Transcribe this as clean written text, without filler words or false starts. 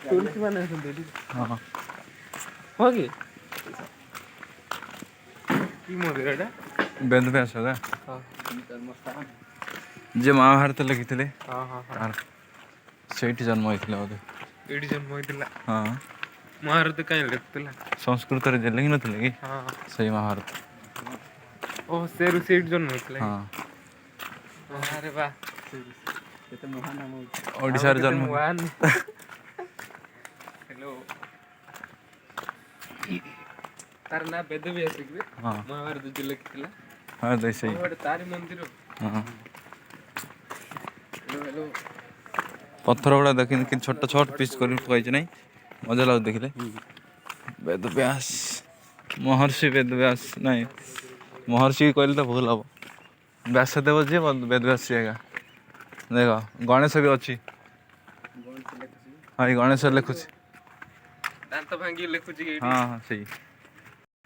तुलसी माने अछंती हाँ हो कि मंदिर एटा वेदव्यास होगा हां जे महाभारत लिखिଥିଲେ हां हां तार ସେଇଠି ଜନ୍ମ ହେଇଥିଲା ବୋଧେ। एडी जन्म होइतिला ହଁ महाभारत काई लिखतिला ସଂସ୍କୃତରେ ଯେ ଲେଖିନଥିଲେ କି हां ସେଇ ମହାଭାରତ। ओ सेरु सेठ जन्म होइतिला ହଁ अरे वाह କେତେ ମହାନ ନାମ ହଉଛି। ଓଡ଼ିଶାରେ ଜନ୍ମ हेलो तार ना वेद भी आसे कि ହଁ महाभारत जो लिखतिला ହଁ ତ ସେଇ और तारी मंदिर ହଁ हेलो हेलो ପଥର ଗୁଡ଼ା ଦେଖିନି କିନ୍ତୁ ଛୋଟ ଛୋଟ ପିସ୍ କରି କହିଛି ନାହିଁ ମଜା ଲାଗୁଛି ଦେଖିଲେ। ବେଦବ୍ୟାସ ମହର୍ଷି ବେଦବ୍ୟାସ ନାଇଁ ମହର୍ଷି କହିଲେ ତ ଭୁଲ ହବ। ବ୍ୟାସଦେବ ଯିଏ ବେଦବ୍ୟାସ ସିଏ ଏକା ଦେଖ ଗଣେଶ ବି ଅଛି। ହଁ ଏଇ ଗଣେଶ ଲେଖୁଛି दांत भांगी लिखुची ହଁ ହଁ ସେଇ